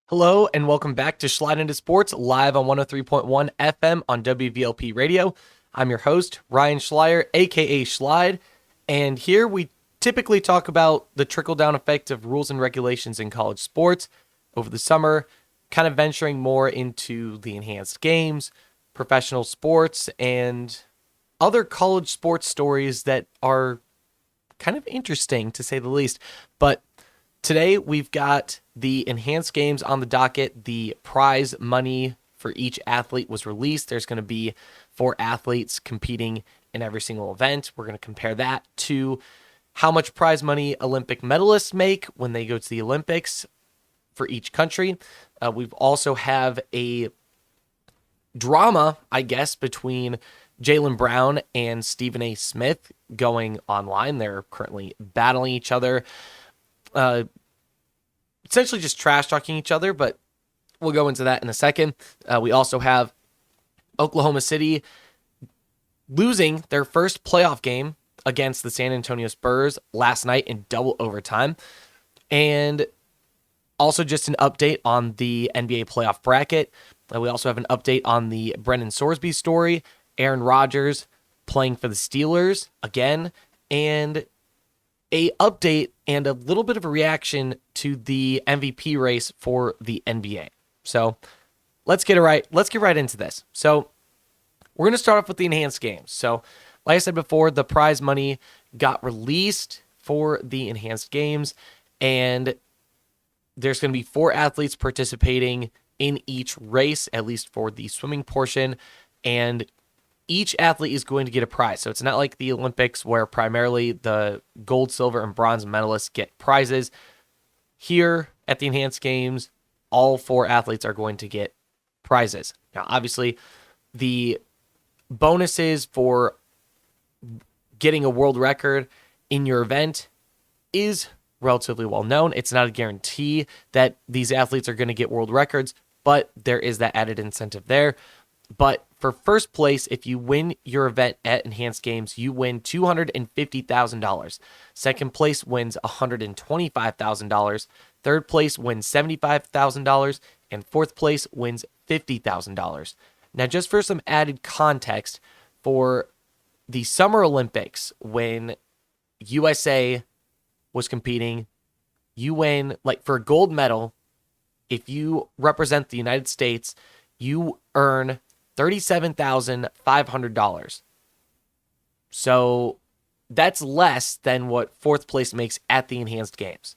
Hello and welcome back to Slide Into Sports, live on 103.1 FM on WVLP Radio. I'm your host, Ryan Schleier, aka Schlide, and here we typically talk about the trickle-down effect of rules and regulations in college sports over the summer, kind of venturing more into the enhanced games, professional sports, and other college sports stories that are kind of interesting, to say the least. But today we've got the enhanced games on the docket. The prize money for each athlete was released. There's going to be 4 athletes competing in every single event. We're going to compare that to how much prize money Olympic medalists make when they go to the Olympics for each country. We've also have a drama, I guess, between Jaylen Brown and Stephen A. Smith going online. They're currently battling each other, essentially just trash talking each other, but we'll go into that in a second. We also have Oklahoma City losing their first playoff game against the San Antonio Spurs last night in double overtime. And also just an update on the NBA playoff bracket. We also have an update on the Brendan Sorsby story, Aaron Rodgers playing for the Steelers again, and a update and a little bit of a reaction to the MVP race for the NBA. So let's get right into this. So we're going to start off with the enhanced games. So like I said before, the prize money got released for the enhanced games, and there's going to be 4 athletes participating in each race, at least for the swimming portion, and each athlete is going to get a prize. So it's not like the Olympics where primarily the gold, silver, and bronze medalists get prizes. Here at the enhanced games, all 4 athletes are going to get prizes. Now, obviously, the bonuses for getting a world record in your event is relatively well known. It's not a guarantee that these athletes are going to get world records, but there is that added incentive there. But for first place, if you win your event at Enhanced Games, you win $250,000. Second place wins $125,000. Third place wins $75,000. And fourth place wins $50,000. Now, just for some added context, for the Summer Olympics, when USA was competing, you win, like for a gold medal, if you represent the United States, you earn $37,500. So that's less than what fourth place makes at the enhanced games.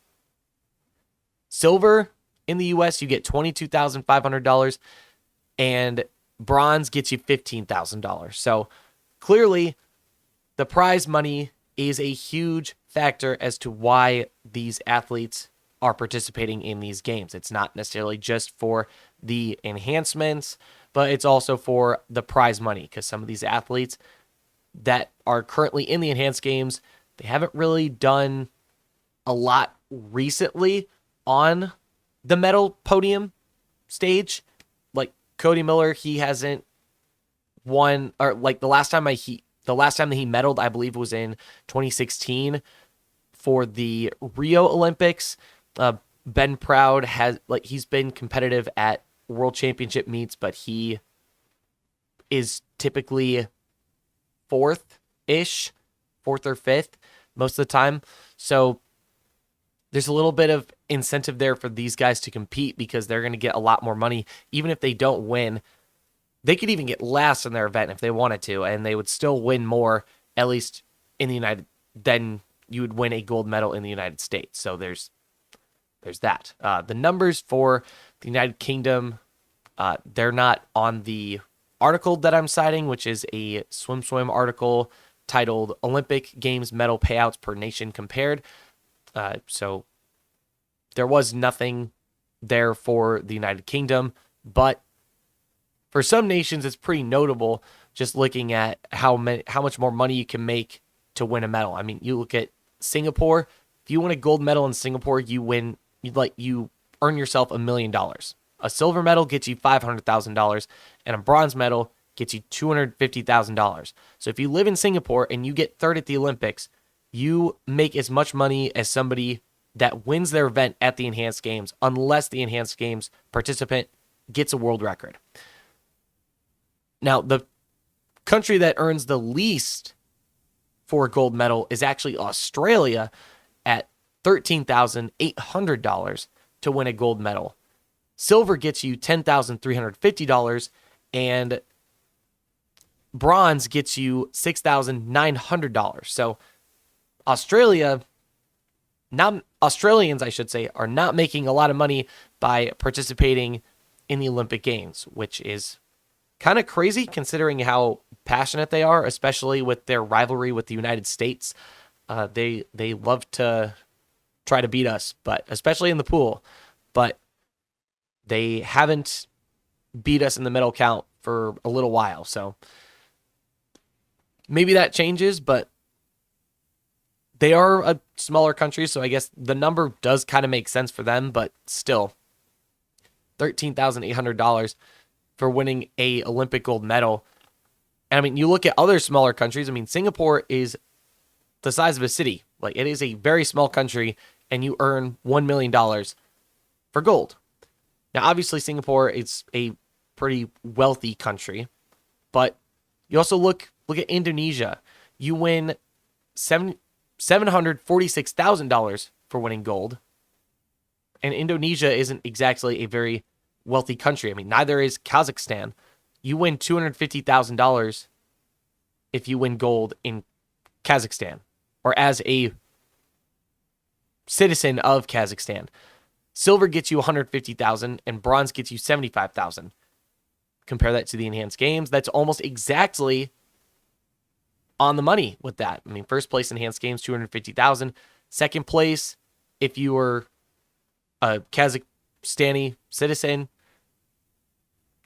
Silver in the US, you get $22,500, and bronze gets you $15,000. So clearly, the prize money is a huge factor as to why these athletes are participating in these games. It's not necessarily just for the enhancements, but it's also for the prize money, because some of these athletes that are currently in the enhanced games, they haven't really done a lot recently on the medal podium stage. Like Cody Miller, he hasn't won, or like the last time that he medaled, I believe, was in 2016 for the Rio Olympics. Ben Proud he's been competitive at World Championship meets, but he is typically fourth or fifth most of the time. So there's a little bit of incentive there for these guys to compete, because they're going to get a lot more money. Even if they don't win, they could even get last in their event if they wanted to, and they would still win more, at least in the United, than you would win a gold medal in the United States. So there's that. The numbers for the United Kingdom, they're not on the article that I'm citing, which is a swim article titled Olympic Games Medal Payouts Per Nation Compared. So there was nothing there for the United Kingdom, but for some nations, it's pretty notable just looking at how much more money you can make to win a medal. I mean, you look at Singapore. If you win a gold medal in Singapore, you earn yourself $1 million. A silver medal gets you $500,000, and a bronze medal gets you $250,000. So if you live in Singapore and you get third at the Olympics, you make as much money as somebody that wins their event at the Enhanced Games, unless the Enhanced Games participant gets a world record. Now, the country that earns the least for a gold medal is actually Australia at $13,800 to win a gold medal. Silver gets you $10,350, and bronze gets you $6,900. So Australians, I should say, are not making a lot of money by participating in the Olympic Games, which is kind of crazy considering how passionate they are, especially with their rivalry with the United States. They love to try to beat us, but especially in the pool. But they haven't beat us in the medal count for a little while. So maybe that changes, but they are a smaller country, so I guess the number does kind of make sense for them, but still, $13,800 for winning a Olympic gold medal. And I mean, you look at other smaller countries. I mean, Singapore is the size of a city. Like, it is a very small country, and you earn $1 million for gold. Now, obviously, Singapore is a pretty wealthy country, but you also look at Indonesia. You win $746,000 for winning gold, and Indonesia isn't exactly a very wealthy country. I mean, neither is Kazakhstan. You win $250,000 if you win gold in Kazakhstan, or as a citizen of Kazakhstan. Silver gets you $150,000 and bronze gets you $75,000. Compare that to the Enhanced Games. That's almost exactly on the money with that. I mean, first place Enhanced Games, $250,000. Second place, if you were a Kazakhstani citizen,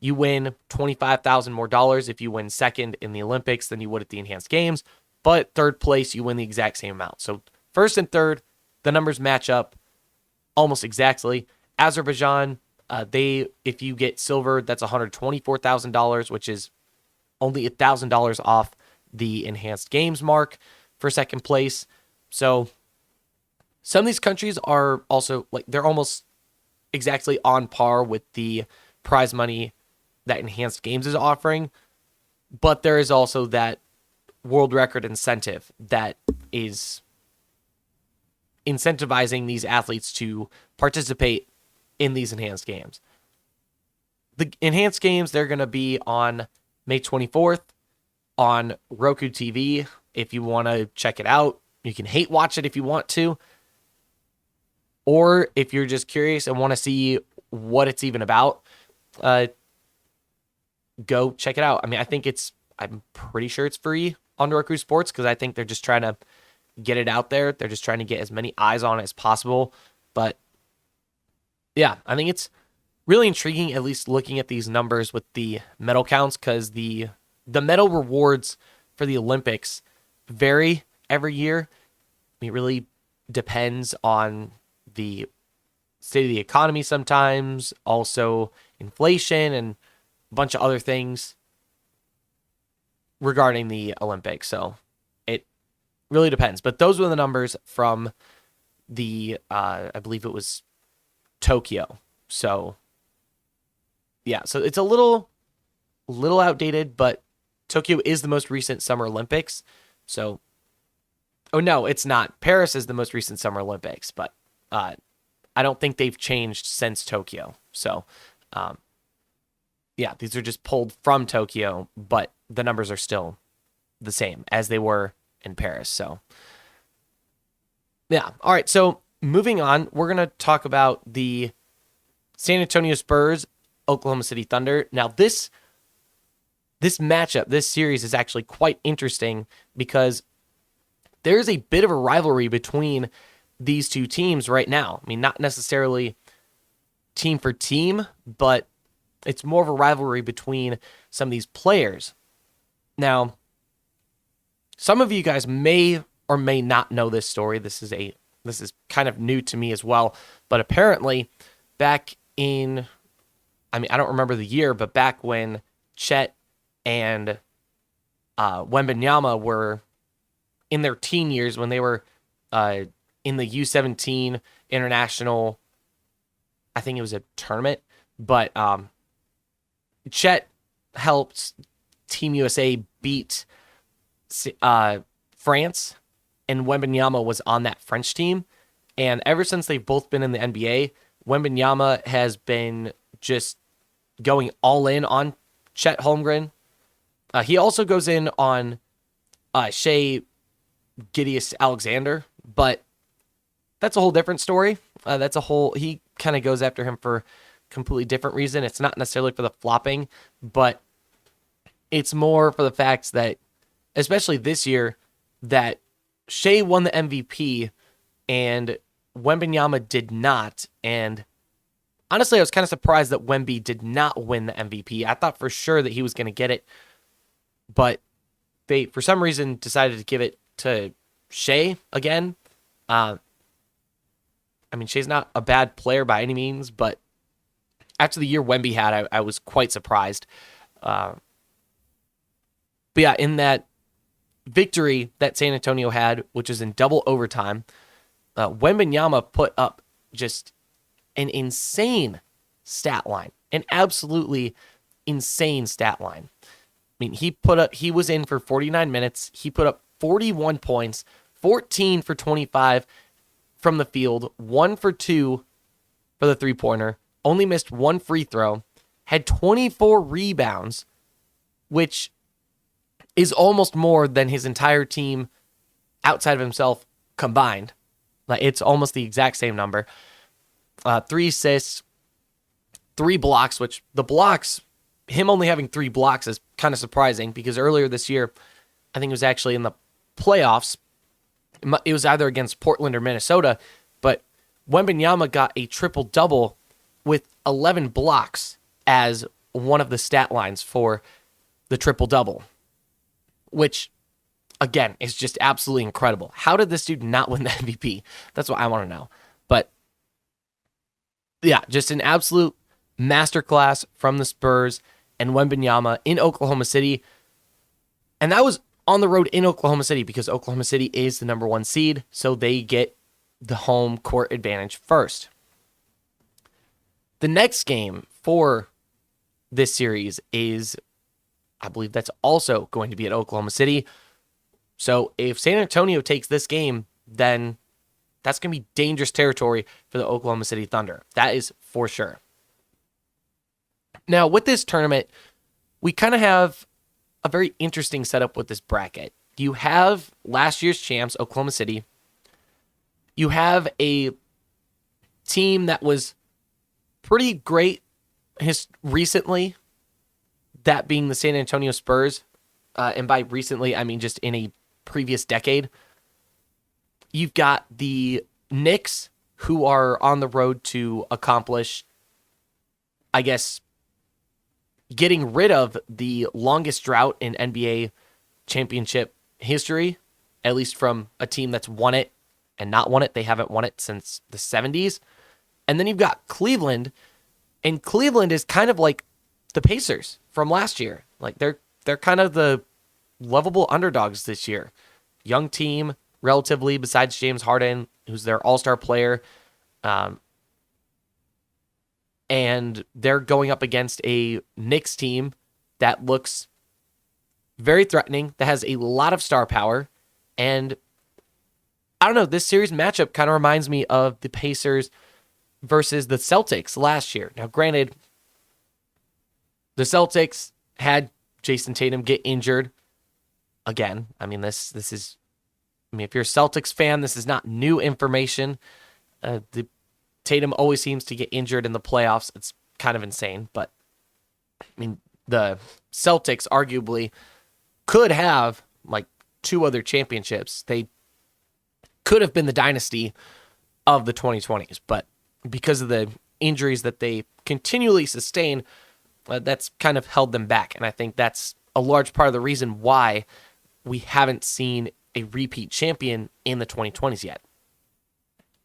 you win $25,000 more dollars if you win second in the Olympics than you would at the Enhanced Games. But third place, you win the exact same amount. So first and third, the numbers match up almost exactly. Azerbaijan, if you get silver, that's $124,000, which is only $1,000 off the Enhanced Games mark for second place. So some of these countries are also, like, they're almost exactly on par with the prize money that Enhanced Games is offering, but there is also that world record incentive that is incentivizing these athletes to participate in these Enhanced Games. The Enhanced Games, they're going to be on May 24th on Roku TV. If you want to check it out, you can hate watch it if you want to. Or if you're just curious and want to see what it's even about, go check it out. I mean, I'm pretty sure it's free on Roku Sports, because I think they're just trying to get it out there. They're just trying to get as many eyes on it as possible. But yeah, I think it's really intriguing, at least looking at these numbers with the medal counts, because the medal rewards for the Olympics vary every year. I mean, it really depends on the state of the economy sometimes, also inflation and a bunch of other things regarding the Olympics. So it really depends. But those were the numbers from the, I believe it was Tokyo. So yeah, so it's a little outdated, but Tokyo is the most recent Summer Olympics. So, oh no, it's not. Paris is the most recent Summer Olympics, but I don't think they've changed since Tokyo. So, yeah, these are just pulled from Tokyo, but the numbers are still the same as they were in Paris. So, yeah. All right. So moving on, we're going to talk about the San Antonio Spurs, Oklahoma City Thunder. Now, this matchup, this series is actually quite interesting because there's a bit of a rivalry between these two teams right now. I mean, not necessarily team for team, but it's more of a rivalry between some of these players. Now, some of you guys may or may not know this story. This is kind of new to me as well, but apparently back in, I mean, I don't remember the year, but back when Chet and Wembanyama were in their teen years when they were in the U17 international. I think it was a tournament, but Chet helped Team USA beat France, and Wembanyama was on that French team. And ever since they've both been in the NBA, Wembanyama has been just going all in on Chet Holmgren. He also goes in on Shea Gilgeous-Alexander, but that's a whole different story. He kind of goes after him for a completely different reason. It's not necessarily for the flopping, but it's more for the fact that, especially this year, that Shea won the MVP and Wembanyama did not. And honestly, I was kind of surprised that Wemby did not win the MVP. I thought for sure that he was going to get it, but they, for some reason, decided to give it to Shea again. Shea's not a bad player by any means, but after the year Wemby had, I was quite surprised. But yeah, in that victory that San Antonio had, which was in double overtime, Wembanyama put up just an insane stat line, an absolutely insane stat line. He was in for 49 minutes. He put up 41 points, 14 for 25 from the field, 1 for 2 for the three-pointer, only missed one free throw, had 24 rebounds, which is almost more than his entire team outside of himself combined. Like, it's almost the exact same number. 3 assists, 3 blocks, which the blocks, him only having 3 blocks is kind of surprising because earlier this year, I think it was actually in the playoffs, it was either against Portland or Minnesota, but Wembanyama got a triple-double with 11 blocks as one of the stat lines for the triple-double, which, again, is just absolutely incredible. How did this dude not win the MVP? That's what I want to know. But, yeah, just an absolute masterclass from the Spurs and Wembanyama in Oklahoma City. And that was on the road in Oklahoma City because Oklahoma City is the number 1 seed, so they get the home court advantage first. The next game for this series is, I believe that's also going to be at Oklahoma City. So if San Antonio takes this game, then that's going to be dangerous territory for the Oklahoma City Thunder. That is for sure. Now, with this tournament, we kind of have a very interesting setup with this bracket. You have last year's champs, Oklahoma City. You have a team that was pretty great recently, that being the San Antonio Spurs. And by recently, I mean just in a previous decade. You've got the Knicks, who are on the road to accomplish, I guess, getting rid of the longest drought in NBA championship history, at least from a team that's won it and not won it. They haven't won it since the 70s. And then you've got Cleveland, and Cleveland is kind of like the Pacers from last year. Like they're kind of the lovable underdogs this year. Young team, relatively, besides James Harden, who's their all-star player. And they're going up against a Knicks team that looks very threatening, that has a lot of star power. And I don't know, this series matchup kind of reminds me of the Pacers versus the Celtics last year. Now, granted, the Celtics had Jason Tatum get injured again. I mean, this is, if you're a Celtics fan, this is not new information. The Tatum always seems to get injured in the playoffs. It's kind of insane, but I mean, the Celtics arguably could have like 2 other championships. They could have been the dynasty of the 2020s, but because of the injuries that they continually sustain, that's kind of held them back. And I think that's a large part of the reason why we haven't seen a repeat champion in the 2020s yet.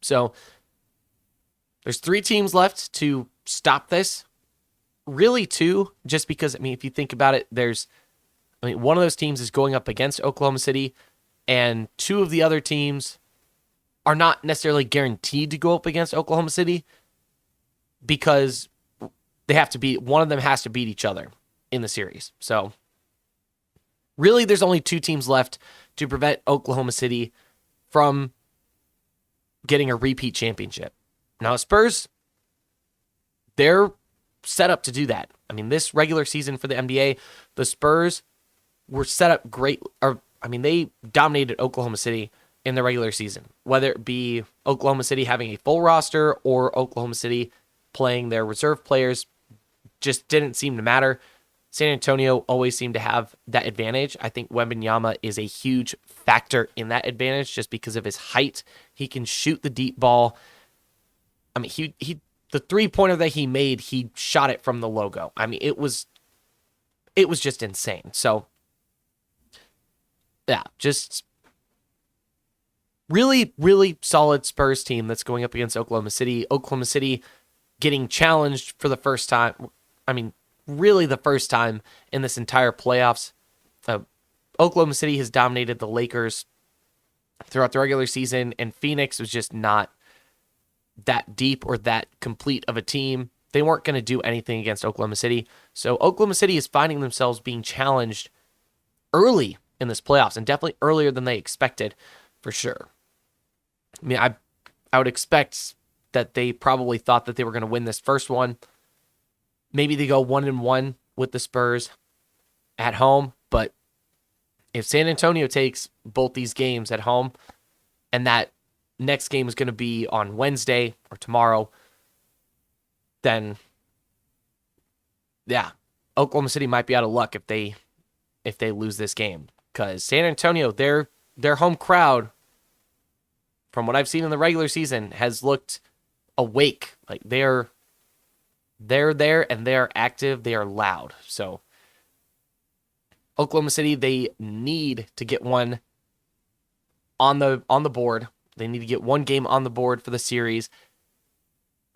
So there's 3 teams left to stop this. Really 2, just because, I mean, if you think about it, there's I mean, one of those teams is going up against Oklahoma City, and two of the other teams are not necessarily guaranteed to go up against Oklahoma City because one of them has to beat each other in the series. So really, there's only two teams left to prevent Oklahoma City from getting a repeat championship. Now, Spurs, they're set up to do that. I mean, this regular season for the NBA, the Spurs were set up great. They dominated Oklahoma City in the regular season, whether it be Oklahoma City having a full roster or Oklahoma City playing their reserve players, just didn't seem to matter. San Antonio always seemed to have that advantage. I think Wembanyama is a huge factor in that advantage just because of his height. He can shoot the deep ball. I mean, he the three-pointer that he made, he shot it from the logo. I mean, it was just insane. So, yeah, just really, really solid Spurs team that's going up against Oklahoma City. Oklahoma City getting challenged for the first time. I mean, really the first time in this entire playoffs. Oklahoma City has dominated the Lakers throughout the regular season, and Phoenix was just not that deep or that complete of a team. They weren't going to do anything against Oklahoma City. So Oklahoma City is finding themselves being challenged early in this playoffs, and definitely earlier than they expected, for sure. I mean, I would expect that they probably thought that they were going to win this first one. Maybe they go 1-1 with the Spurs at home, but if San Antonio takes both these games at home, and that next game is going to be on Wednesday or tomorrow, then yeah, Oklahoma City might be out of luck if they lose this game, because San Antonio, their home crowd, from what I've seen in the regular season, has looked awake. Like they're there and they're active, they are loud. So Oklahoma City, they need to get one on the board. They need to get one game on the board for the series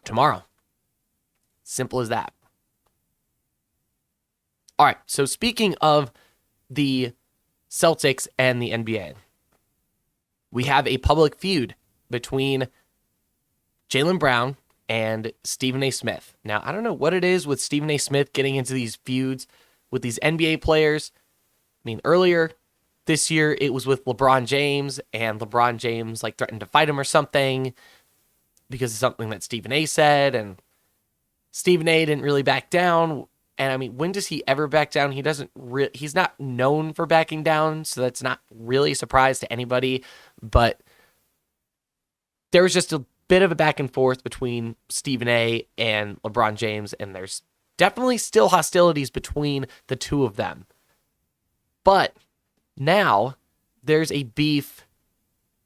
tomorrow. Simple as that. All right, so speaking of the Celtics and the NBA, we have a public feud between Jaylen Brown and Stephen A. Smith. Now, I don't know what it is with Stephen A. Smith getting into these feuds with these NBA players. I mean, earlier this year, it was with LeBron James, and LeBron James threatened to fight him or something because of something that Stephen A. said, and Stephen A. didn't really back down. And I mean, when does he ever back down? He's not known for backing down, so that's not really a surprise to anybody. But there was just a bit of a back and forth between Stephen A. and LeBron James, and there's definitely still hostilities between the two of them. But now there's a beef,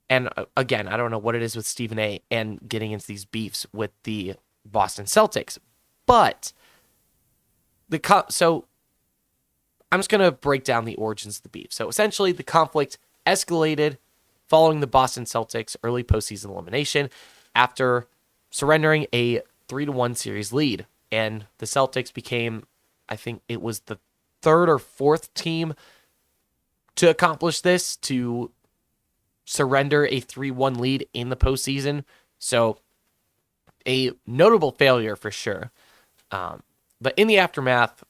and again, I don't know what it is with Stephen A. and getting into these beefs with the Boston Celtics, but so I'm just going to break down the origins of the beef. So essentially, the conflict escalated following the Boston Celtics' early postseason elimination after surrendering a 3-1 series lead. And the Celtics became, I think it was the third or fourth team to accomplish this, to surrender a 3-1 lead in the postseason. So a notable failure for sure. But in the aftermath,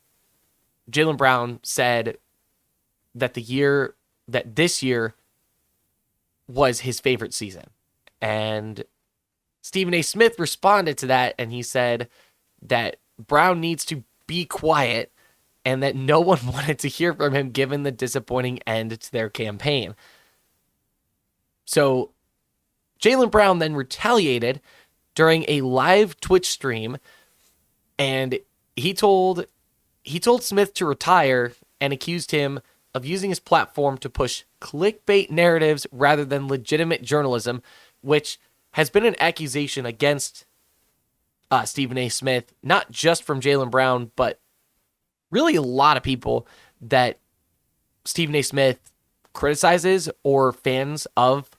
Jaylen Brown said that this year was his favorite season. And Stephen A. Smith responded to that, and he said that Brown needs to be quiet and that no one wanted to hear from him given the disappointing end to their campaign. So Jaylen Brown then retaliated during a live Twitch stream, and he told Smith to retire and accused him of using his platform to push clickbait narratives rather than legitimate journalism, which has been an accusation against Stephen A. Smith, not just from Jaylen Brown, but really a lot of people that Stephen A. Smith criticizes, or fans of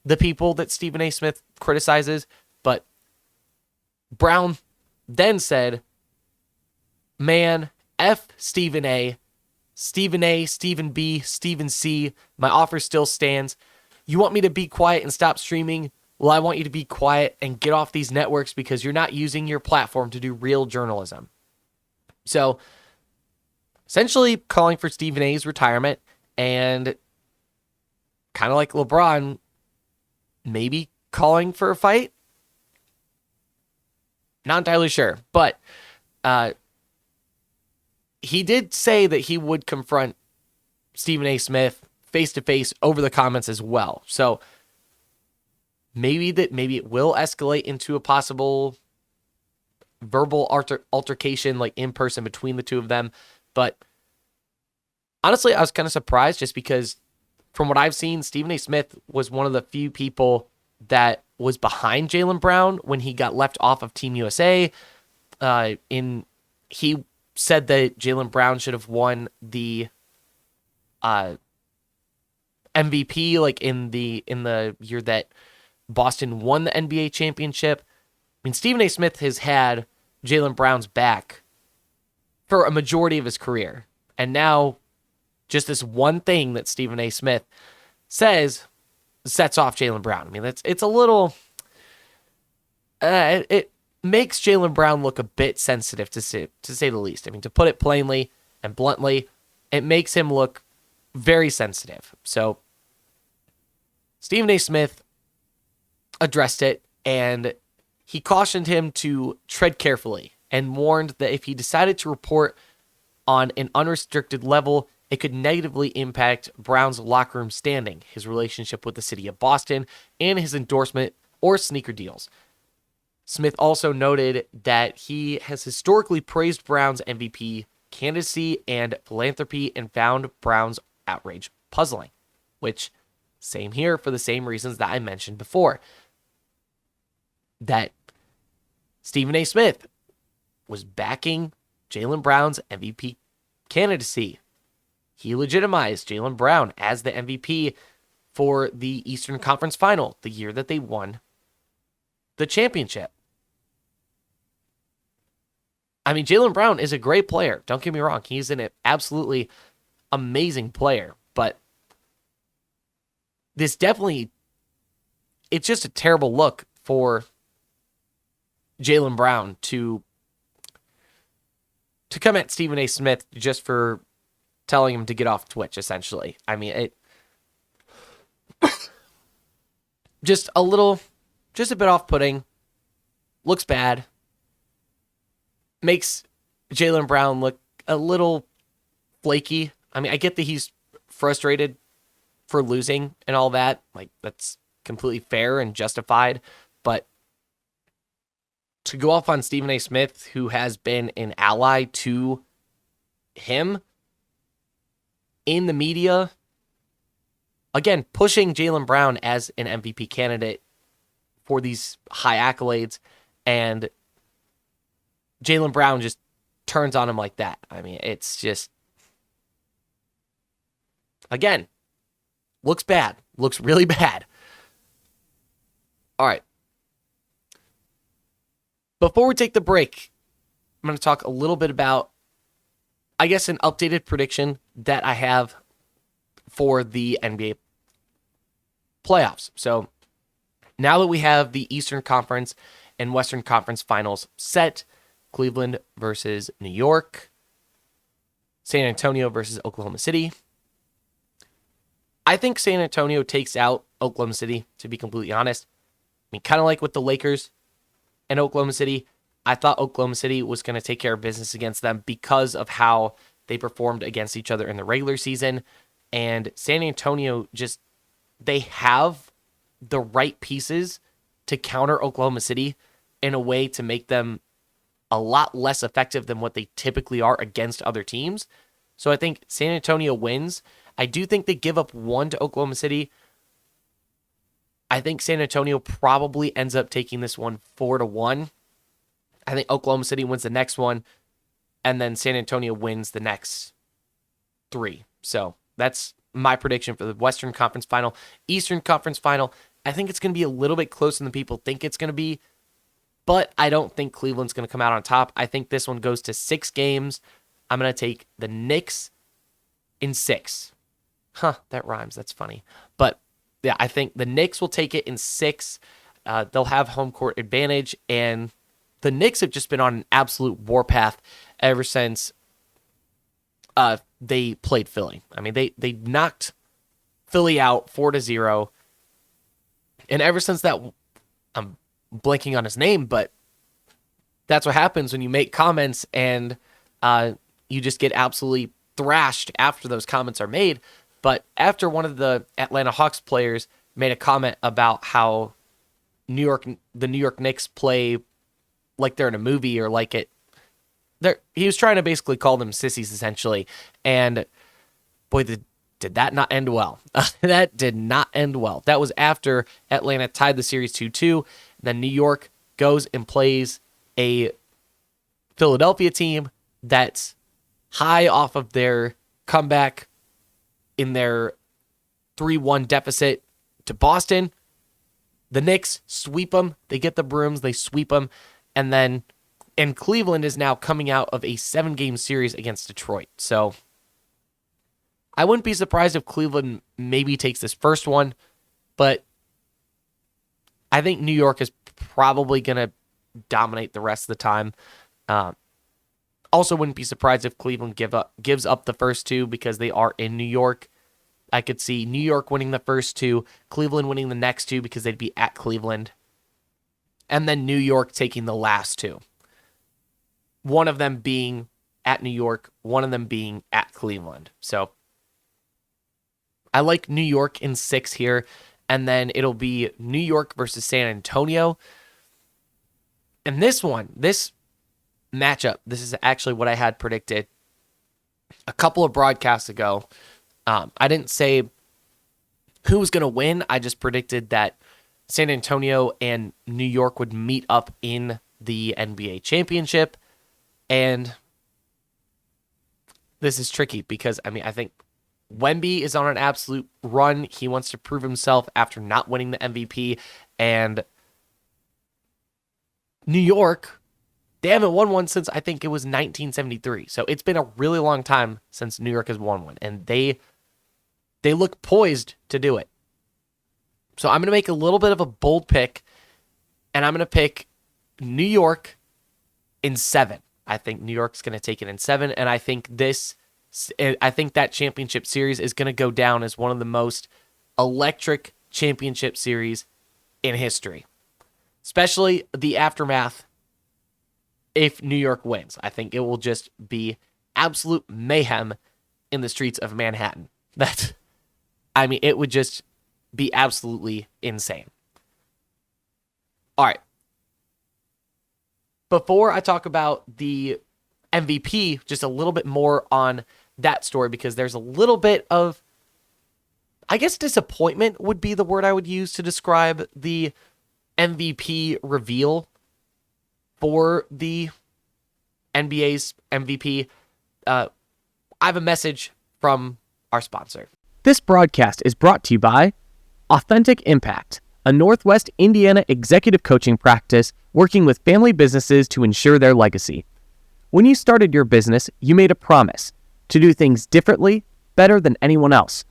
the people that Stephen A. Smith criticizes. But Brown then said, "Man, F Stephen A. Stephen A, Stephen B, Stephen C, my offer still stands. You want me to be quiet and stop streaming? Well, I want you to be quiet and get off these networks because you're not using your platform to do real journalism. So, essentially calling for Stephen A's retirement and kind of like LeBron, maybe calling for a fight. Not entirely sure, but he did say that he would confront Stephen A. Smith face-to-face over the comments as well. So maybe it will escalate into a possible verbal altercation like in person between the two of them. But honestly, I was kind of surprised just because from what I've seen, Stephen A. Smith was one of the few people that was behind Jaylen Brown when he got left off of Team USA. He said that Jaylen Brown should have won the MVP like in the year that Boston won the NBA championship. I mean, Stephen A. Smith has had Jaylen Brown's back for a majority of his career. And now just this one thing that Stephen A. Smith says sets off Jaylen Brown. I mean, it's a little... it makes Jaylen Brown look a bit sensitive, to say the least. I mean, to put it plainly and bluntly, it makes him look very sensitive. So Stephen A. Smith addressed it, and he cautioned him to tread carefully and warned that if he decided to report on an unrestricted level, it could negatively impact Brown's locker room standing, his relationship with the city of Boston, and his endorsement or sneaker deals. Smith also noted that he has historically praised Brown's MVP candidacy and philanthropy and found Brown's outrage puzzling, which, same here for the same reasons that I mentioned before. That Stephen A. Smith was backing Jaylen Brown's MVP candidacy. He legitimized Jaylen Brown as the MVP for the Eastern Conference Final, the year that they won the championship. I mean, Jaylen Brown is a great player. Don't get me wrong. He's an absolutely amazing player. But this definitely, it's just a terrible look for Jaylen Brown to come at Stephen A. Smith just for telling him to get off Twitch, essentially. I mean, it just a bit off-putting. Looks bad. Makes Jaylen Brown look a little flaky. I mean, I get that he's frustrated for losing and all that. Like, that's completely fair and justified. But to go off on Stephen A. Smith, who has been an ally to him in the media, again, pushing Jaylen Brown as an MVP candidate for these high accolades, and Jaylen Brown just turns on him like that. I mean, it's just, again, looks bad. Looks really bad. All right. Before we take the break, I'm going to talk a little bit about, I guess, an updated prediction that I have for the NBA playoffs. So now that we have the Eastern Conference and Western Conference finals set, Cleveland versus New York, San Antonio versus Oklahoma City, I think San Antonio takes out Oklahoma City, to be completely honest. I mean, kind of like with the Lakers and Oklahoma City, I thought Oklahoma City was going to take care of business against them because of how they performed against each other in the regular season. And San Antonio just, they have the right pieces to counter Oklahoma City in a way to make them a lot less effective than what they typically are against other teams. So I think San Antonio wins. I do think they give up one to Oklahoma City. I think San Antonio probably ends up taking this one 4-1. I think Oklahoma City wins the next one, and then San Antonio wins the next 3. So that's my prediction for the Western Conference Final. Eastern Conference Final, I think it's going to be a little bit closer than people think it's going to be, but I don't think Cleveland's going to come out on top. I think this one goes to 6 games. I'm going to take the Knicks in 6. Huh, that rhymes. That's funny. But yeah, I think the Knicks will take it in 6. They'll have home court advantage, and the Knicks have just been on an absolute warpath ever since they played Philly. I mean, they knocked Philly out 4-0, and ever since that, I'm blanking on his name, but that's what happens when you make comments and you just get absolutely thrashed after those comments are made. But after one of the Atlanta Hawks players made a comment about how the New York Knicks play like they're in a movie or like he was trying to basically call them sissies essentially. And boy, did that not end well. That did not end well. That was after Atlanta tied the series 2-2. Then New York goes and plays a Philadelphia team that's high off of their comeback in their 3-1 deficit to Boston. The Knicks sweep them. They get the brooms. They sweep them. And Cleveland is now coming out of a 7-game series against Detroit. So I wouldn't be surprised if Cleveland maybe takes this first one, but I think New York is probably going to dominate the rest of the time. Also wouldn't be surprised if Cleveland gives up the first 2 because they are in New York. I could see New York winning the first 2, Cleveland winning the next 2 because they'd be at Cleveland, and then New York taking the last 2. One of them being at New York, one of them being at Cleveland. So I like New York in 6 here, and then it'll be New York versus San Antonio. And this matchup, this is actually what I had predicted a couple of broadcasts ago. I didn't say who was going to win. I just predicted that San Antonio and New York would meet up in the NBA championship. And this is tricky because, I think Wemby is on an absolute run. He wants to prove himself after not winning the MVP. And New York, they haven't won one since I think it was 1973. So it's been a really long time since New York has won one. And they look poised to do it. So I'm going to make a little bit of a bold pick, and I'm going to pick New York in 7. I think New York's going to take it in 7, and I think that championship series is going to go down as one of the most electric championship series in history, especially the aftermath if New York wins. I think it will just be absolute mayhem in the streets of Manhattan. It would just be absolutely insane. All right. Before I talk about the MVP, just a little bit more on that story, because there's a little bit of, I guess, disappointment would be the word I would use to describe the MVP reveal for the NBA's MVP. I have a message from our sponsor. This broadcast is brought to you by Authentic Impact, a Northwest Indiana executive coaching practice working with family businesses to ensure their legacy. When you started your business, you made a promise to do things differently, better than anyone else.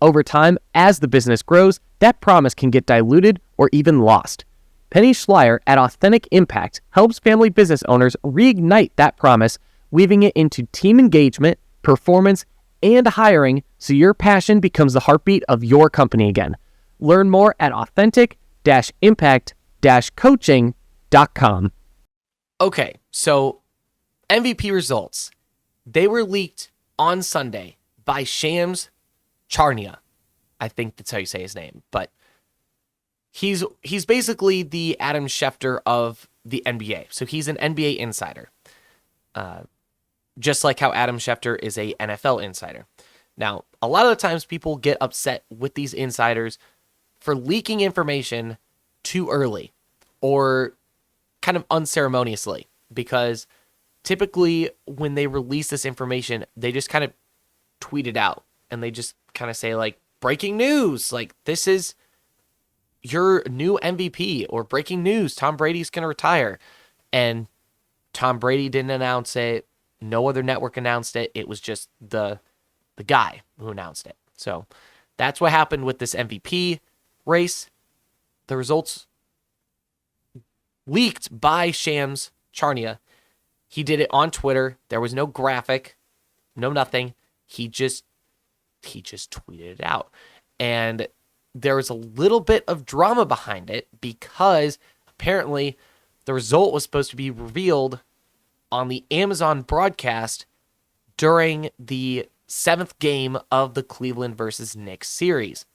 Over time, as the business grows, that promise can get diluted or even lost. Penny Schleier at Authentic Impact helps family business owners reignite that promise, weaving it into team engagement, performance, and hiring so your passion becomes the heartbeat of your company again. Learn more at authentic-impact-coaching.com. Okay, so MVP results. They were leaked on Sunday by Shams Charania. I think that's how you say his name, but he's basically the Adam Schefter of the NBA. So he's an NBA insider. Just like how Adam Schefter is a NFL insider. Now, a lot of the times people get upset with these insiders for leaking information too early or kind of unceremoniously, because typically when they release this information, they just kind of tweet it out and they just kind of say like, breaking news, like this is your new MVP, or breaking news, Tom Brady's going to retire. And Tom Brady didn't announce it. No other network announced it. It was just the the guy who announced it. So that's what happened with this MVP race. The results leaked by Shams Charania. He did it on Twitter. There was no graphic, no nothing. He just tweeted it out. And there was a little bit of drama behind it because apparently the result was supposed to be revealed on the Amazon broadcast during the 7th game of the Cleveland versus Knicks series.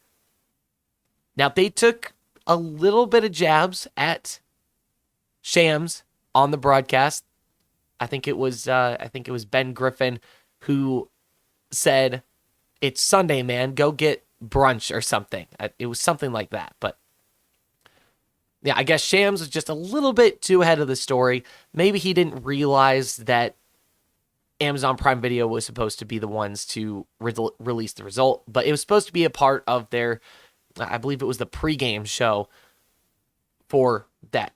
Now, they took a little bit of jabs at Shams on the broadcast. I think it was Ben Griffin who said, "It's Sunday, man. Go get brunch," or something. It was something like that. But yeah, I guess Shams was just a little bit too ahead of the story. Maybe he didn't realize that Amazon Prime Video was supposed to be the ones to release the result, but it was supposed to be a part of their, I believe it was the pregame show for that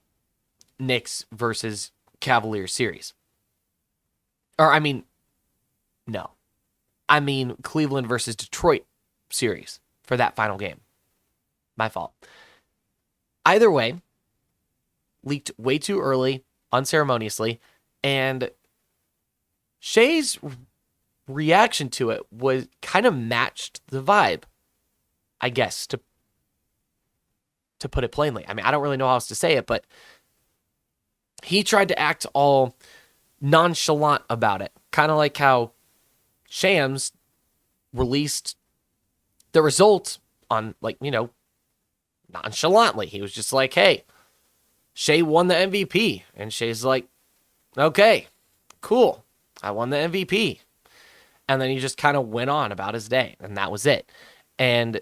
Knicks versus Cavaliers series. Or, Cleveland versus Detroit series for that final game. My fault. Either way, leaked way too early, unceremoniously, and Shay's reaction to it was kind of matched the vibe, I guess, to put it plainly. I mean, I don't really know how else to say it, but he tried to act all nonchalant about it, kind of like how Shams released the result on, nonchalantly. He was just like, "Hey, Shay won the MVP." And Shay's like, "Okay, cool. I won the MVP." And then he just kind of went on about his day, and that was it. And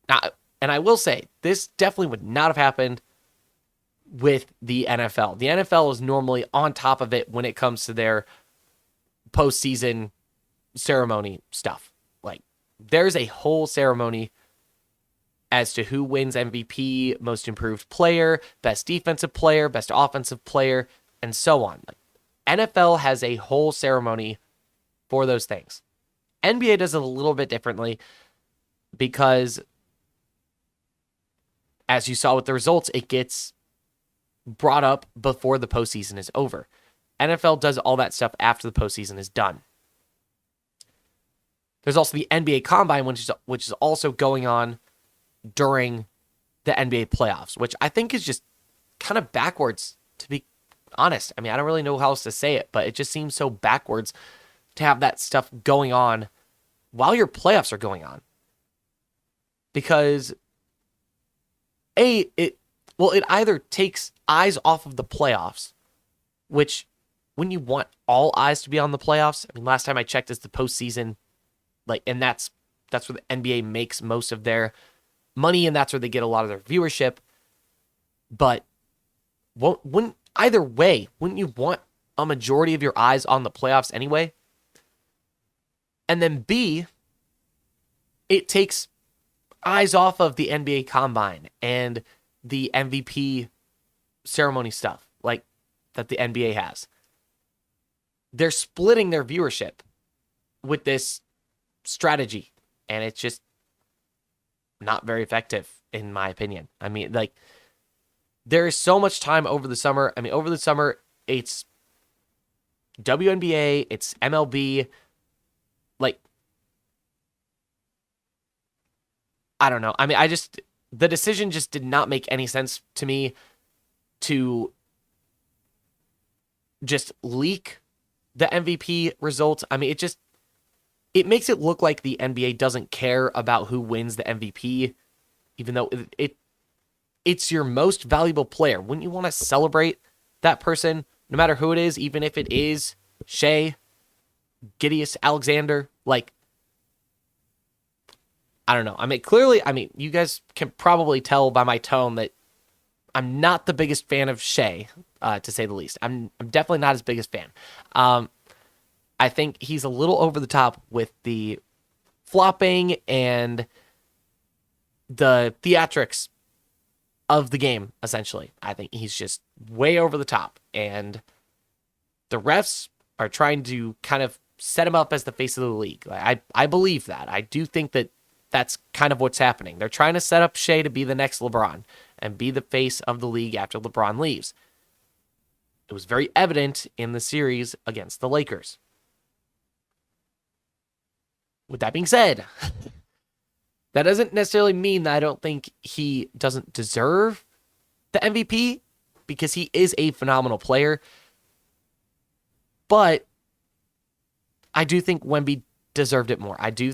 I will say, this definitely would not have happened with the NFL. The NFL is normally on top of it when it comes to their postseason ceremony stuff. Like, there's a whole ceremony as to who wins MVP, most improved player, best defensive player, best offensive player, and so on. Like, NFL has a whole ceremony for those things. NBA does it a little bit differently because, as you saw with the results, it gets brought up before the postseason is over. NFL does all that stuff after the postseason is done. There's also the NBA Combine, which is also going on during the NBA playoffs, which I think is just kind of backwards, to be honest. I mean, I don't really know how else to say it, but it just seems so backwards to have that stuff going on while your playoffs are going on. Because it either takes eyes off of the playoffs, which when you want all eyes to be on the playoffs, I mean, last time I checked, it's the postseason, and that's where the NBA makes most of their money, and that's where they get a lot of their viewership. But either way, wouldn't you want a majority of your eyes on the playoffs anyway? And then B, it takes eyes off of the NBA Combine and the MVP ceremony stuff that the NBA has. They're splitting their viewership with this strategy, and it's just not very effective, in my opinion. I mean, there is so much time over the summer. I mean, over the summer, it's WNBA, it's MLB. I don't know. I mean, the decision just did not make any sense to me to just leak the MVP results. I mean, it makes it look like the NBA doesn't care about who wins the MVP, even though it's your most valuable player. Wouldn't you want to celebrate that person, no matter who it is, even if it is Shea, Gideus Alexander? I don't know. I mean, clearly, you guys can probably tell by my tone that I'm not the biggest fan of Shea, to say the least. I'm definitely not his biggest fan. I think he's a little over the top with the flopping and the theatrics of the game, essentially. I think he's just way over the top. And the refs are trying to kind of set him up as the face of the league. I believe that. I do think that that's kind of what's happening. They're trying to set up Shea to be the next LeBron and be the face of the league after LeBron leaves. It was very evident in the series against the Lakers. With that being said, that doesn't necessarily mean that I don't think he doesn't deserve the MVP, because he is a phenomenal player. But I do think Wemby deserved it more. I do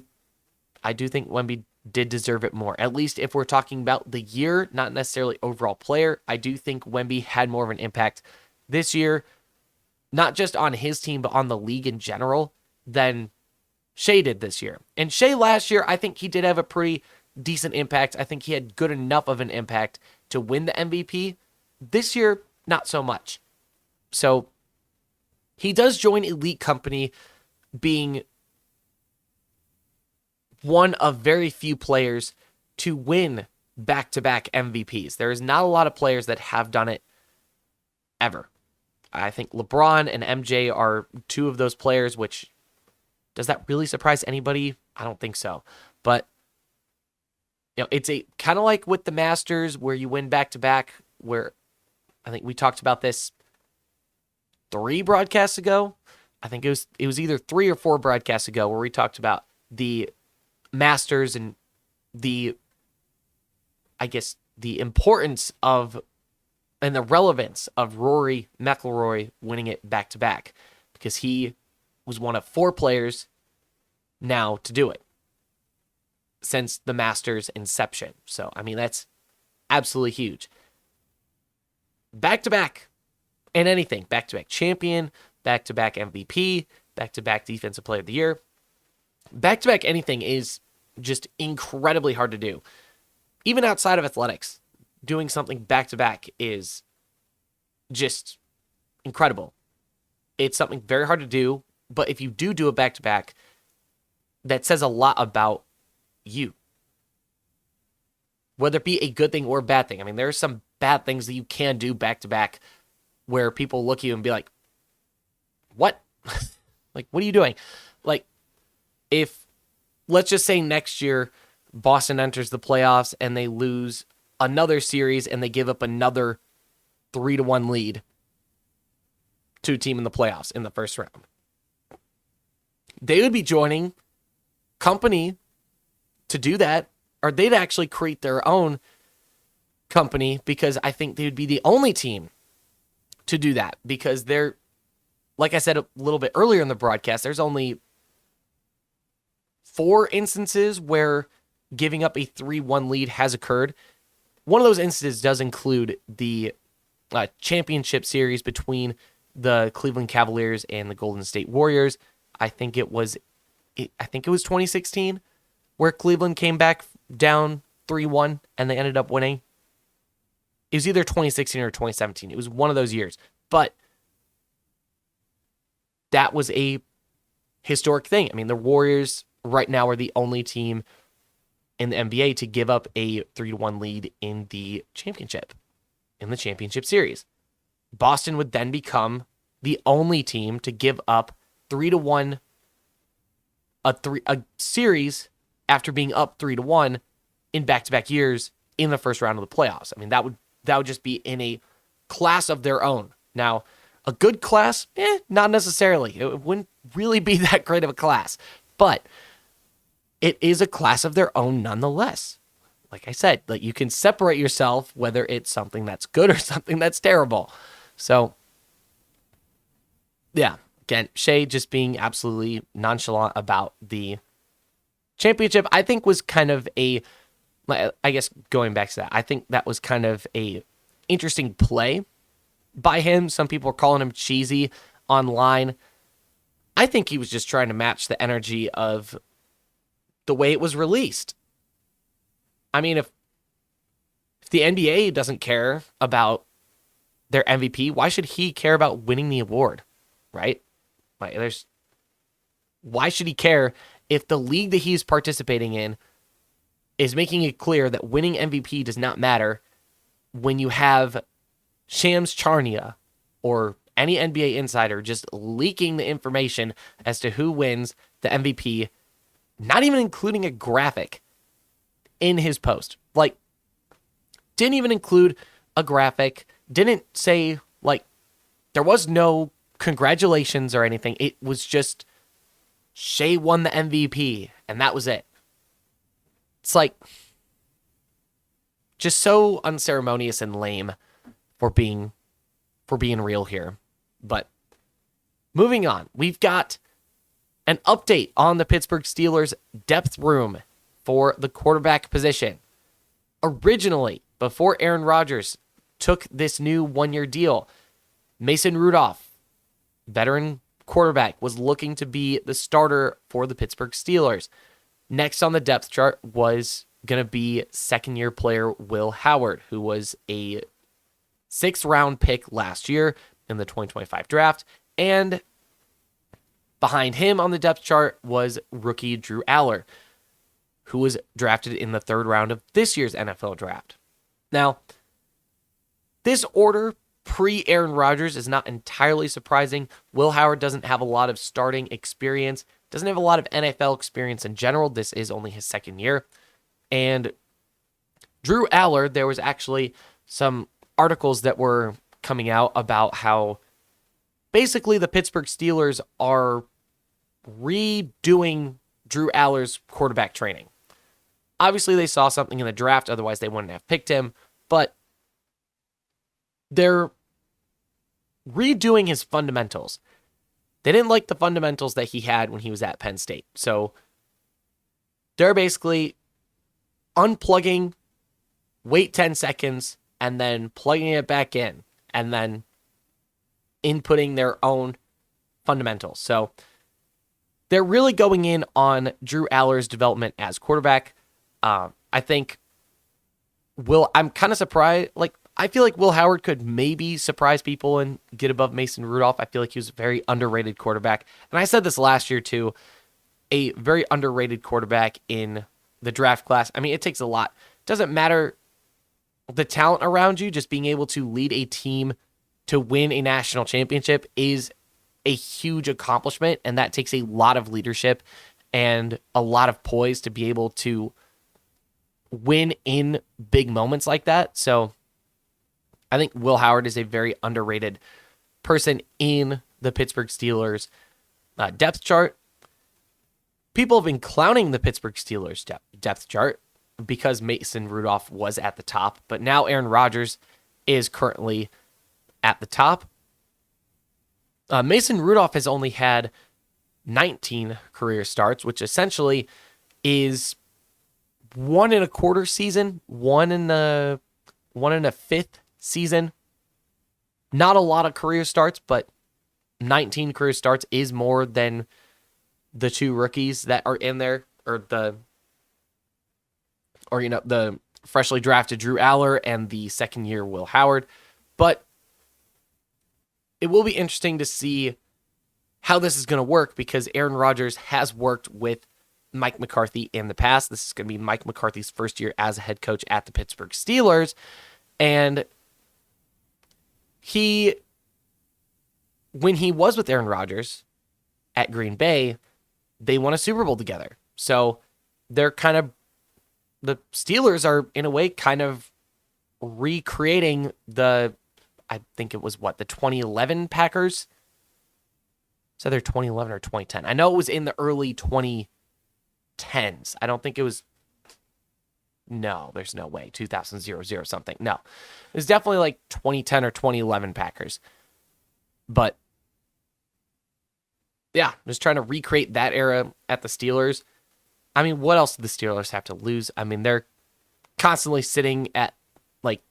think Wemby did deserve it more. At least if we're talking about the year, not necessarily overall player. I do think Wemby had more of an impact this year, not just on his team, but on the league in general, than Shea did this year. And Shea last year, I think he did have a pretty decent impact. I think he had good enough of an impact to win the MVP. This year, not so much. So he does join elite company, being one of very few players to win back-to-back MVPs. There is not a lot of players that have done it ever. I think LeBron and MJ are two of those players, which, does that really surprise anybody? I don't think so. But it's a kind of like with the Masters, where you win back-to-back, where I think we talked about this 3 broadcasts ago. I think it was either 3 or 4 broadcasts ago, where we talked about the Masters and the importance of and the relevance of Rory McIlroy winning it back-to-back, because he was one of 4 players now to do it since the Masters inception. So, I mean, that's absolutely huge. Back-to-back and anything. Back-to-back champion, back-to-back MVP, back-to-back defensive player of the year. Back-to-back anything is just incredibly hard to do. Even outside of athletics, doing something back-to-back is just incredible. It's something very hard to do, but if you do a back-to-back, that says a lot about you. Whether it be a good thing or a bad thing. I mean, there are some bad things that you can do back-to-back where people look at you and be like, what? Like, what are you doing? Like, if, let's just say next year, Boston enters the playoffs and they lose another series and they give up another 3-1 lead to a team in the playoffs in the first round, they would be joining company to do that, or they'd actually create their own company, because I think they would be the only team to do that, because they're, like I said a little bit earlier in the broadcast, there's only 4 instances where giving up a 3-1 lead has occurred. One of those instances does include the championship series between the Cleveland Cavaliers and the Golden State Warriors. I think it was 2016 where Cleveland came back down 3-1 and they ended up winning. It was either 2016 or 2017. It was one of those years. But that was a historic thing. I mean, the Warriors right now are the only team in the NBA to give up a 3-1 lead in the championship series. Boston would then become the only team to give up 3-1 a series after being up 3-1 in back-to-back years in the first round of the playoffs. I mean, that would just be in a class of their own. Now, a good class, not necessarily. It wouldn't really be that great of a class, but it is a class of their own nonetheless. Like I said, like, you can separate yourself whether it's something that's good or something that's terrible. So, yeah, again, Shea just being absolutely nonchalant about the championship, I think was kind of I guess going back to that, I think that was kind of a interesting play by him. Some people are calling him cheesy online. I think he was just trying to match the energy of the way it was released. I mean, if the NBA doesn't care about their MVP, why should he care about winning the award, right? Like, why should he care if the league that he's participating in is making it clear that winning MVP does not matter when you have Shams Charania or any NBA insider just leaking the information as to who wins the MVP, not even including a graphic in his post. Like, didn't even include a graphic, didn't say, like, there was no congratulations or anything. It was just Shea won the MVP, and that was it. It's like just so unceremonious and lame for being real here. But moving on, we've got an update on the Pittsburgh Steelers depth room for the quarterback position. Originally, before Aaron Rodgers took this new one-year deal, Mason Rudolph, veteran quarterback, was looking to be the starter for the Pittsburgh Steelers. Next on the depth chart was going to be second-year player Will Howard, who was a 6th-round pick last year in the 2025 draft. And behind him on the depth chart was rookie Drew Aller, who was drafted in the 3rd round of this year's NFL draft. Now, this order pre-Aaron Rodgers is not entirely surprising. Will Howard doesn't have a lot of starting experience, doesn't have a lot of NFL experience in general. This is only his 2nd year. And Drew Aller, there was actually some articles that were coming out about how basically the Pittsburgh Steelers are redoing Drew Aller's quarterback training. Obviously, they saw something in the draft, otherwise they wouldn't have picked him, but they're redoing his fundamentals. They didn't like the fundamentals that he had when he was at Penn State. So they're basically unplugging, wait 10 seconds, and then plugging it back in, and then inputting their own fundamentals. So they're really going in on Drew Aller's development as quarterback. I think I'm kind of surprised. Like, I feel like Will Howard could maybe surprise people and get above Mason Rudolph. I feel like he was a very underrated quarterback. And I said this last year too, a very underrated quarterback in the draft class. I mean, it takes a lot. It doesn't matter the talent around you, just being able to lead a team to win a national championship is a huge accomplishment. And that takes a lot of leadership and a lot of poise to be able to win in big moments like that. So I think Will Howard is a very underrated person in the Pittsburgh Steelers depth chart. People have been clowning the Pittsburgh Steelers depth chart because Mason Rudolph was at the top, but now Aaron Rodgers is currently at the top. Mason Rudolph has only had 19 career starts, which essentially is 1 1/4 season, 1 1/5 season. Not a lot of career starts, but 19 career starts is more than the 2 rookies that are in there, or the freshly drafted Drew Aller and the 2nd-year Will Howard. But it will be interesting to see how this is going to work, because Aaron Rodgers has worked with Mike McCarthy in the past. This is going to be Mike McCarthy's first year as a head coach at the Pittsburgh Steelers. And when he was with Aaron Rodgers at Green Bay, they won a Super Bowl together. So the Steelers are in a way kind of recreating I think it was the 2011 Packers. So they're 2011 or 2010. I know it was in the early 2010s. I don't think it was. No, there's no way. 2000 something. No, it was definitely like 2010 or 2011 Packers. But yeah, just trying to recreate that era at the Steelers. I mean, what else do the Steelers have to lose? I mean, they're constantly sitting at like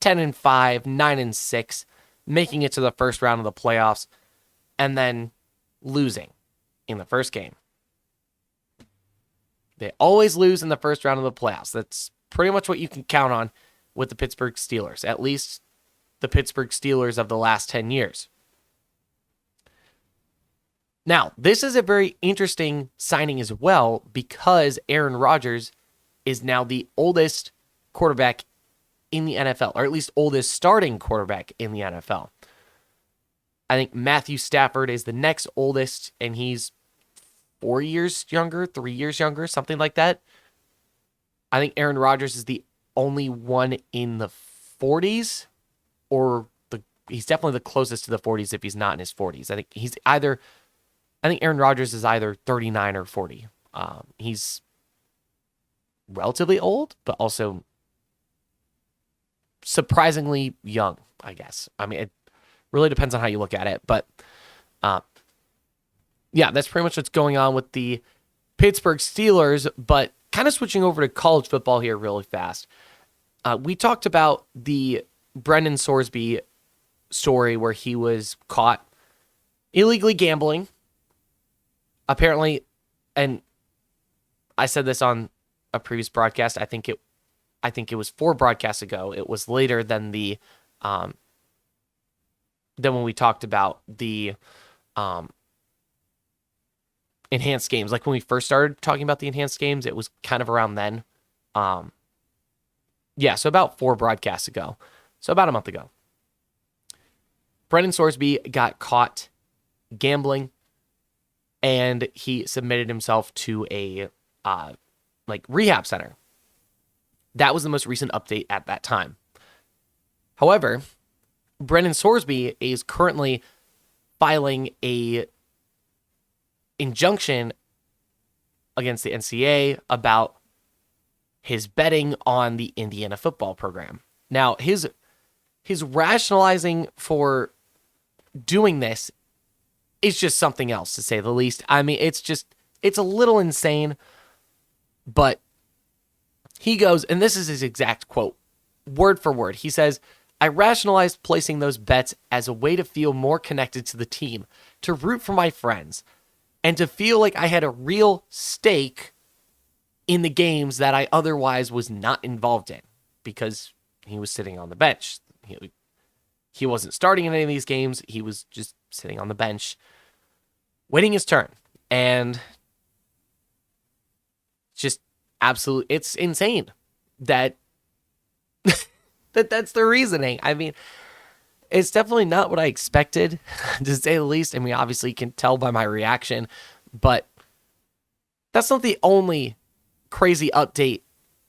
10-5, 9-6, making it to the first round of the playoffs, and then losing in the first game. They always lose in the first round of the playoffs. That's pretty much what you can count on with the Pittsburgh Steelers, at least the Pittsburgh Steelers of the last 10 years. Now, this is a very interesting signing as well, because Aaron Rodgers is now the oldest quarterback in the NFL, or at least oldest starting quarterback in the NFL. I think Matthew Stafford is the next oldest, and he's 4 years younger, 3 years younger, something like that. I think Aaron Rodgers is the only one in the 40s, or he's definitely the closest to the 40s if he's not in his 40s. I think Aaron Rodgers is either 39 or 40. He's relatively old, but also surprisingly young, I guess. I mean, it really depends on how you look at it. But yeah, that's pretty much what's going on with the Pittsburgh Steelers. But kind of switching over to college football here really fast. We talked about the Brendan Sorsby story where he was caught illegally gambling. Apparently, and I said this on a previous broadcast. I think it was 4 broadcasts ago. It was later than than when we talked about the enhanced games. Like when we first started talking about the enhanced games, it was kind of around then. Yeah, so about 4 broadcasts ago. So about a month ago. Brendan Sorsby got caught gambling, and he submitted himself to a rehab center. That was the most recent update at that time. However, Brendan Sorsby is currently filing a injunction against the NCAA about his betting on the Indiana football program. Now, his rationalizing for doing this is just something else, to say the least. I mean, it's a little insane, but he goes, and this is his exact quote, word for word. He says, "I rationalized placing those bets as a way to feel more connected to the team, to root for my friends, and to feel like I had a real stake in the games that I otherwise was not involved in," because he was sitting on the bench. He wasn't starting in any of these games. He was just sitting on the bench, waiting his turn. And just absolutely, it's insane that that's the reasoning. I mean, it's definitely not what I expected, to say the least. I mean, obviously you can tell by my reaction, but that's not the only crazy update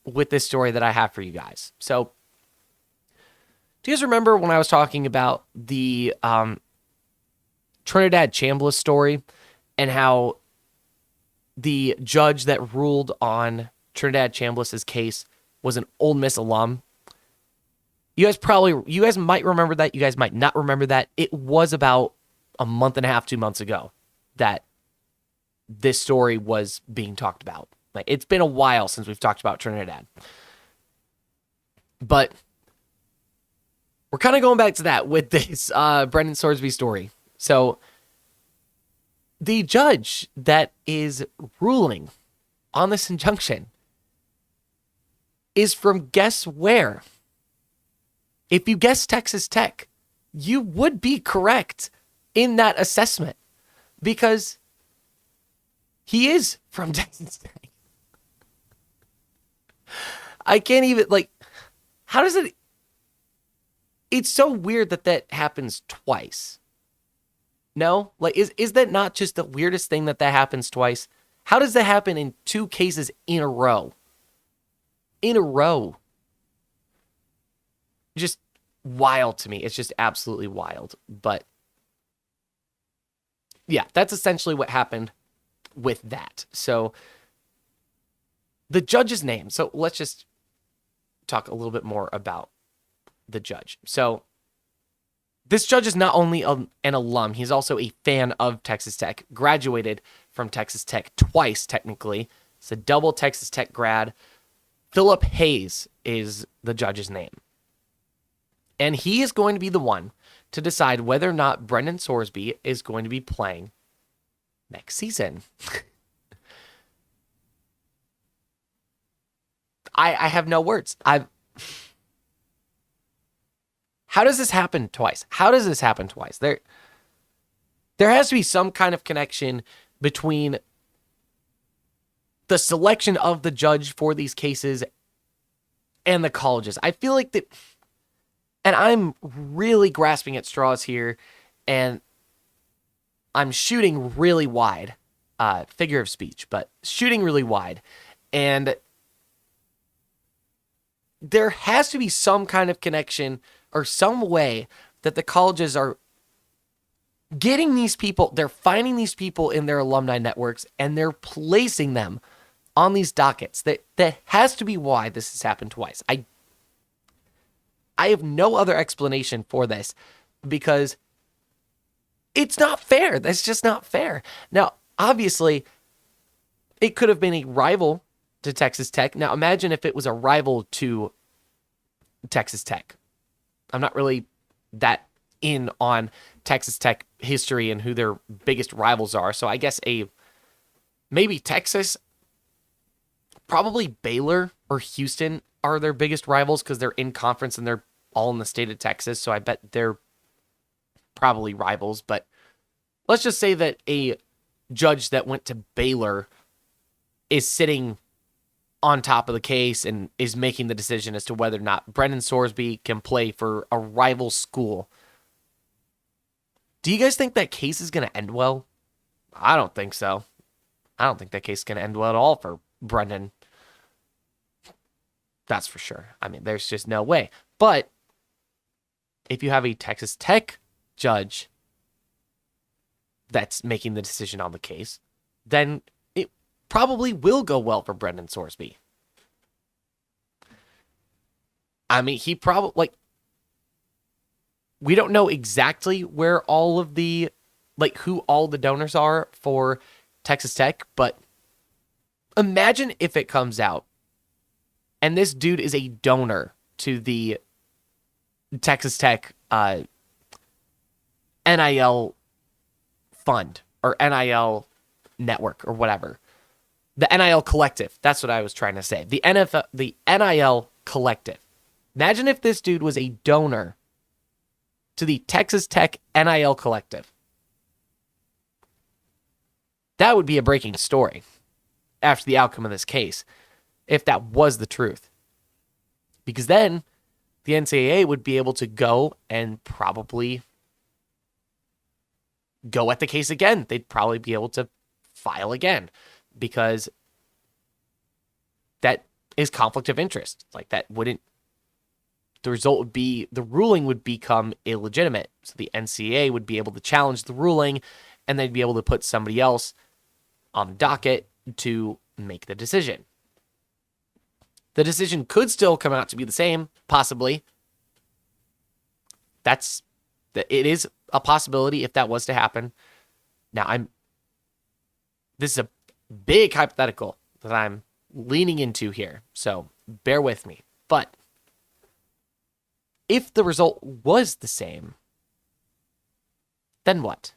with this story that I have for you guys. So, do you guys remember when I was talking about the Trinidad Chambliss story and how the judge that ruled on Trinidad Chambliss's case was an Ole Miss alum? You guys might remember that. You guys might not remember that. It was about a month and a half, 2 months ago that this story was being talked about. Like, it's been a while since we've talked about Trinidad. But we're kind of going back to that with this Brendan Sorsby story. So the judge that is ruling on this injunction is from, guess where? If you guess Texas Tech, you would be correct in that assessment, because he is from Texas Tech. I can't even, how does it... It's so weird that happens twice. No? Is that not just the weirdest thing that happens twice? How does that happen in 2 cases in a row? In a row. Just wild to me. It's just absolutely wild. But yeah, that's essentially what happened with that. So the judge's name. So let's just talk a little bit more about the judge. So this judge is not only an alum, he's also a fan of Texas Tech, graduated from Texas Tech twice, technically. It's a double Texas Tech grad. Philip Hayes is the judge's name. And he is going to be the one to decide whether or not Brendan Sorsby is going to be playing next season. I have no words. How does this happen twice? There has to be some kind of connection between the selection of the judge for these cases and the colleges. I feel like that, and I'm really grasping at straws here, and I'm shooting really wide, figure of speech, but shooting really wide. And there has to be some kind of connection or some way that the colleges are getting these people, they're finding these people in their alumni networks and they're placing them on these dockets. That has to be why this has happened twice. I have no other explanation for this because it's not fair. That's just not fair. Now, obviously, it could have been a rival to Texas Tech. Now, imagine if it was a rival to Texas Tech. I'm not really that in on Texas Tech history and who their biggest rivals are. So I guess maybe Texas, probably Baylor or Houston are their biggest rivals because they're in conference and they're all in the state of Texas. So I bet they're probably rivals. But let's just say that a judge that went to Baylor is sitting on top of the case and is making the decision as to whether or not Brendan Sorsby can play for a rival school. Do you guys think that case is going to end well? I don't think so. I don't think that case is going to end well at all for Brendan. That's for sure. I mean, there's just no way. But if you have a Texas Tech judge that's making the decision on the case, then it probably will go well for Brendan Sorsby. I mean, he probably, we don't know exactly where all of the, who all the donors are for Texas Tech, but imagine if it comes out and this dude is a donor to the Texas Tech NIL fund or NIL network or whatever. The NIL collective. That's what I was trying to say. The NIL collective. Imagine if this dude was a donor to the Texas Tech NIL collective. That would be a breaking story after the outcome of this case, if that was the truth. Because then the NCAA would be able to go and probably go at the case again. They'd probably be able to file again because that is conflict of interest. That wouldn't, the result would be, the ruling would become illegitimate. So the NCAA would be able to challenge the ruling and they'd be able to put somebody else on the docket to make the decision. The decision could still come out to be the same, possibly. It is a possibility if that was to happen. Now, this is a big hypothetical that I'm leaning into here, so bear with me. But if the result was the same, then what?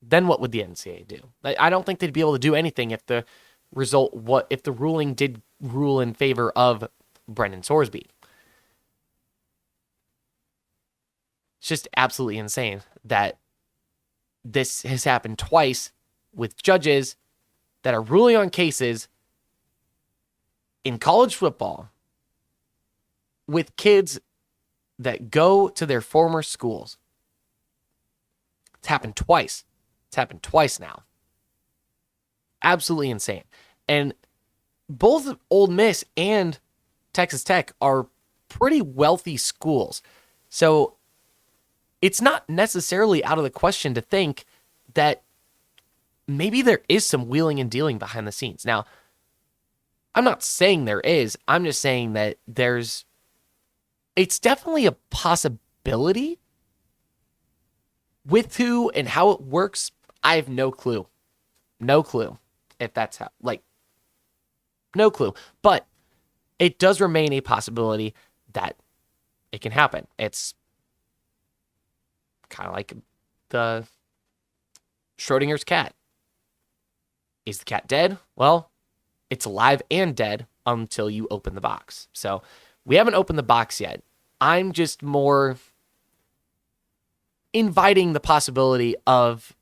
Then what would the NCAA do? I don't think they'd be able to do anything if the ruling did rule in favor of Brendan Sorsby. It's just absolutely insane that this has happened twice with judges that are ruling on cases in college football with kids that go to their former schools. It's happened twice. It's happened twice now. Absolutely insane. And both Ole Miss and Texas Tech are pretty wealthy schools. So it's not necessarily out of the question to think that maybe there is some wheeling and dealing behind the scenes. Now, I'm not saying there is. I'm just saying that it's definitely a possibility. With who and how it works, I have no clue. No clue if that's how, no clue. But it does remain a possibility that it can happen. It's kind of like the Schrodinger's cat. Is the cat dead? Well, it's alive and dead until you open the box. So we haven't opened the box yet. I'm just more inviting the possibility of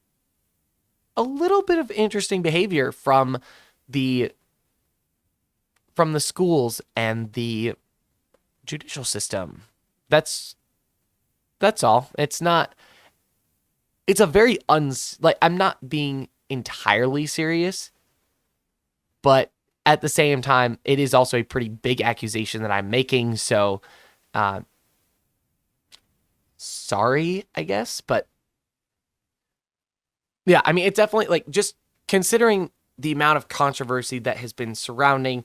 a little bit of interesting behavior from the schools and the judicial system. That's all. It's not, it's a very I'm not being entirely serious, but at the same time, it is also a pretty big accusation that I'm making. So, sorry, I guess. But yeah, I mean, it's definitely like just considering the amount of controversy that has been surrounding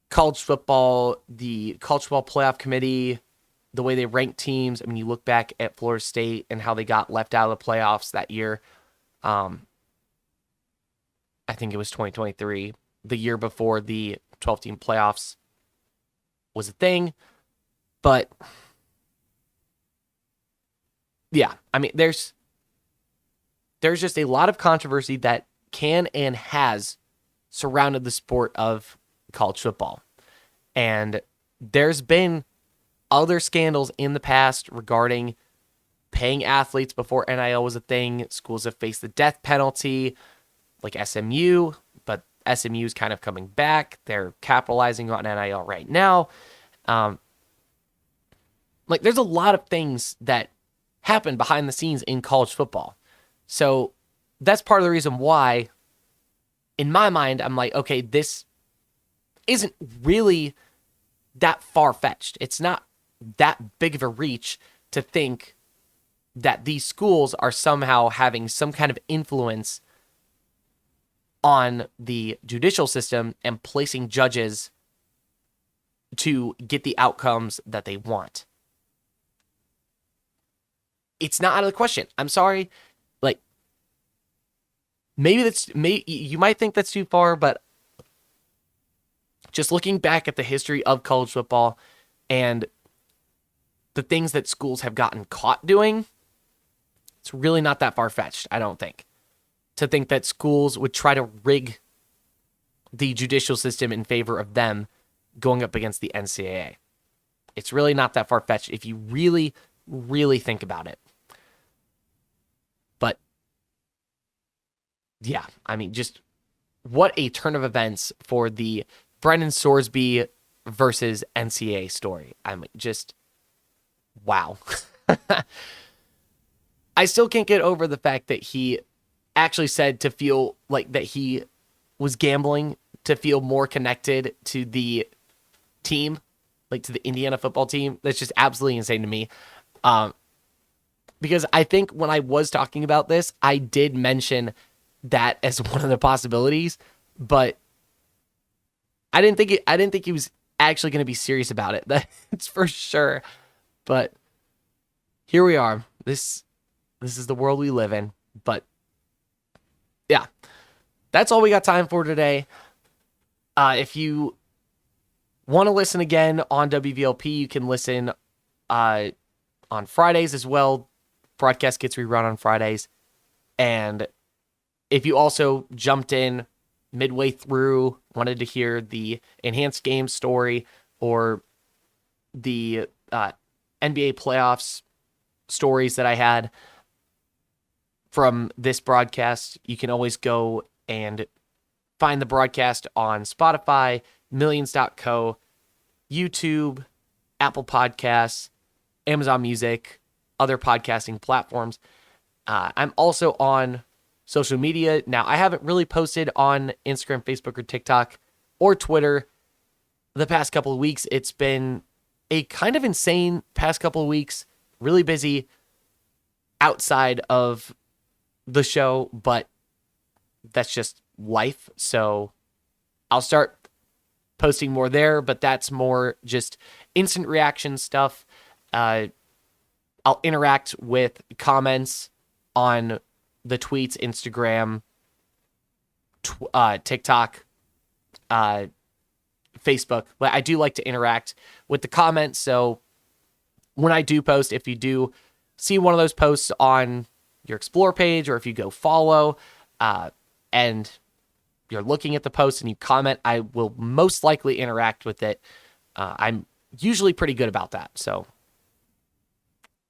college football, the college football playoff committee, the way they rank teams. I mean, you look back at Florida State and how they got left out of the playoffs that year. I think it was 2023, the year before the 12-team playoffs was a thing. But yeah, I mean, there's just a lot of controversy that can and has surrounded the sport of college football. And there's been other scandals in the past regarding paying athletes before NIL was a thing. Schools have faced the death penalty, like SMU, but SMU is kind of coming back. They're capitalizing on NIL right now. Like, there's a lot of things that happen behind the scenes in college football. So that's part of the reason why, in my mind, I'm like, okay, this isn't really that far-fetched. It's not that big of a reach to think that these schools are somehow having some kind of influence on the judicial system and placing judges to get the outcomes that they want. It's not out of the question. I'm sorry. Like, maybe you might think that's too far, but just looking back at the history of college football and the things that schools have gotten caught doing, it's really not that far-fetched, I don't think, to think that schools would try to rig the judicial system in favor of them going up against the NCAA. It's really not that far-fetched if you really, really think about it. But yeah, I mean, just what a turn of events for the Brendan Sorsby versus NCAA story. I'm just, wow. I still can't get over the fact that he actually said to feel like that he was gambling to feel more connected to the team, like to the Indiana football team. That's just absolutely insane to me. Because I think when I was talking about this, I did mention that as one of the possibilities, but I didn't think he was actually going to be serious about it. That's for sure. But here we are. This is the world we live in. But yeah, that's all we got time for today. If you want to listen again on WVLP, you can listen on Fridays as well. Broadcast gets rerun on Fridays. And if you also jumped in midway through, wanted to hear the enhanced game story or the NBA playoffs stories that I had from this broadcast, you can always go and find the broadcast on Spotify, Millions.co, YouTube, Apple Podcasts, Amazon Music, other podcasting platforms. I'm also on social media. Now, I haven't really posted on Instagram, Facebook, or TikTok, or Twitter the past couple of weeks. It's been a kind of insane past couple of weeks, really busy outside of the show, but that's just life. So I'll start posting more there, but that's more just instant reaction stuff. I'll interact with comments on the tweets, Instagram, TikTok, Facebook. But I do like to interact with the comments. So when I do post, if you do see one of those posts on your Explore page, or if you go follow and you're looking at the post and you comment, I will most likely interact with it. I'm usually pretty good about that. So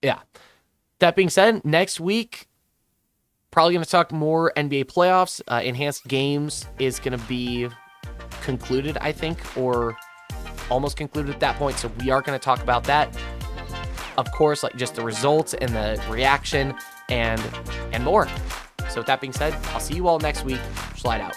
yeah. That being said, next week, probably going to talk more NBA playoffs. Enhanced games is going to be concluded, I think, or almost concluded at that point. So we are going to talk about that. Of course, like just the results and the reaction and more. So with that being said, I'll see you all next week. Slide out.